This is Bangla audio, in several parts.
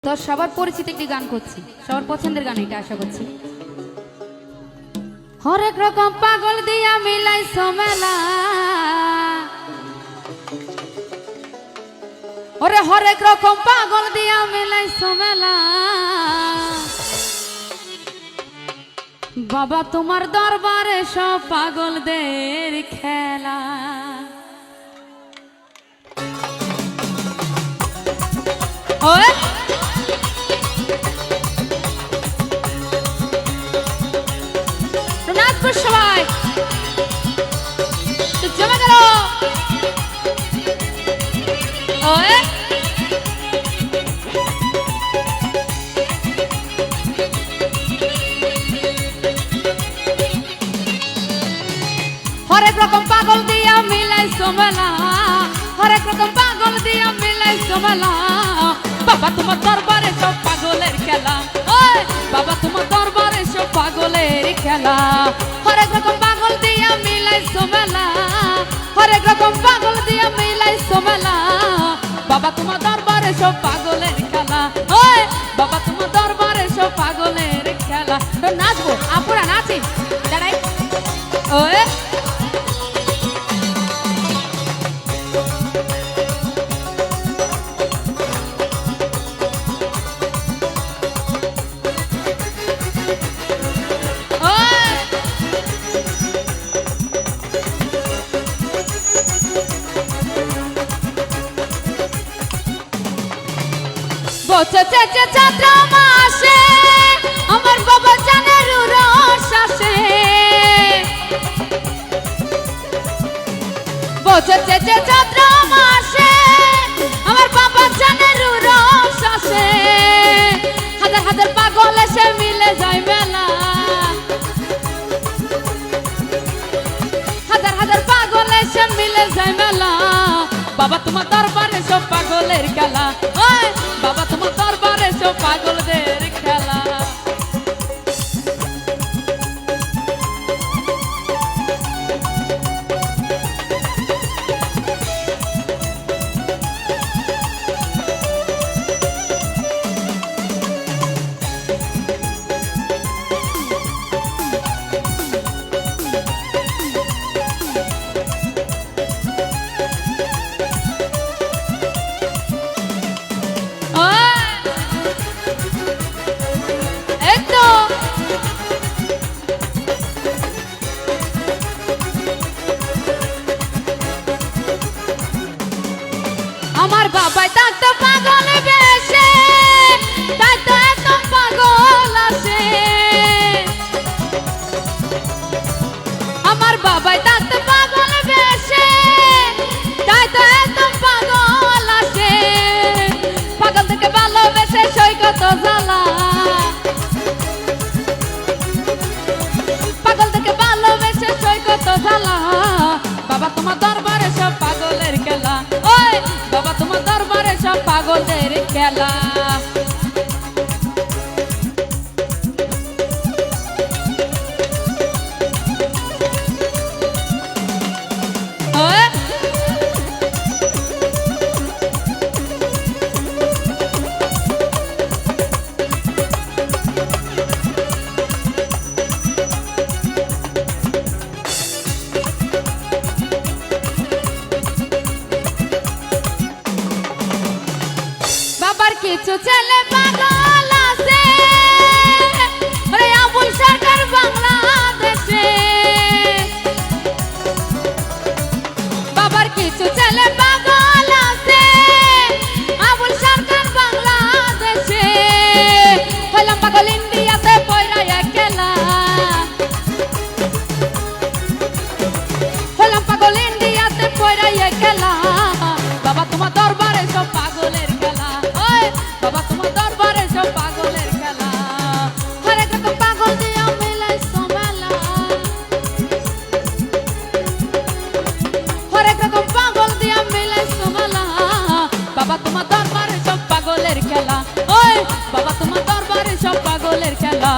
তো সবার পরিচিত একটি গান করছি, সবার পছন্দের গান এটা আশা করছি। হরেক রকম পাগল দিয়া মিলাইছো মেলা, ওরে হরেক রকম পাগল দিয়া মিলাইছো মেলা, বাবা তোমার দরবারে সব পাগলদের খেলা। ওই নাচবো সবাই, জমে গেল। ওই হরেক রকম পাগল দিয়া মিলাইছো মেলা, হরেক রকম পাগল দিয়া মিলাইছো মেলা, বাবা তোমার দরবারে সব পাগলের খেলা। ওই বাবা তোমার দরবারে সব পাগলের খেলা, হরেক রকম পাগল দিয়া মিলাইছো মেলা, হরেক রকম পাগল দিয়া মিলাইছো মেলা, বাবা তোমার দরবারে সব পাগলের খেলা। ওই বাবা তোমার দরবারে সব পাগলের খেলা। তো নাচবো, আপুরা নাচি দাঁড়াই। ওই বসেছে চৈত্র মাসে আমার বাবা জানের রস আসে, বসেছে চৈত্র মাসে আমার বাবা জানের রস আসে, হাজার হাজার পাগল এসে মিলে যায় মেলা, হাজার হাজার পাগল এসে মিলে যায় মেলা, বাবা তোমার দরবারে সব পাগলের খেলা। ওই বাবা তোমার দরবারে সব পাগলদের খেলা। আমার বাবাই থাকতো পাগল বেশে, তাই তো এত পাগল আসে, আমার বাবাই থাকতো পাগল বেশে, তাই তো এত পাগল আসে, পাগল থেকে ভালোবেসে সৈকত জ্বালা, পাগল থেকে ভালোবেসে সৈকত জ্বালা, বাবা তোমার দরবারে সব পাগলের খেলা। ওই বাবা তোমার দরবারে সব পাগলদের খেলা। বাবার কিছু ছেলে পাগল আছে, ওরে আবুল সরকার বাংলাদেশে, বাবার কিছু ছেলে পাগল আছে, আবুল সরকার বাংলাদেশে, হইলাম পাগল ইন্ডিয়াতে পয়রা খেলা, হইলাম পাগল ইন্ডিয়াতে পয়রা খেলা, বাবা তোমার দরবারে সব পাগলের খেলা। ওই বাবা তোমার দরবারে সব পাগলের খেলা, হরেক রকম পাগল দিয়া মিলাইছো মেলা, হরেক রকম পাগল দিয়া মিলাইছো মেলা, বাবা তোমার দরবারে সব পাগলের খেলা। ওই বাবা তোমার দরবারে সব পাগলের খেলা,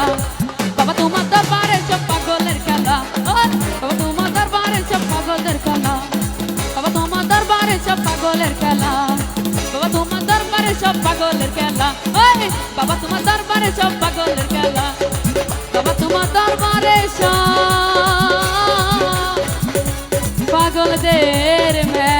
বাবা তোমার দরবারে সব পাগলের খেলা। ওই বাবা তোমার দরবারে সব পাগলের খেলা, বাবা তোমার দরবারে সব পাগলের খেলা, বাবা তোমার দরবারে সব পাগলের খেলা, ওই বাবা তোমার দরবারে সব পাগলের খেলা, বাবা তোমার দরবারে সব পাগলদের মেলা।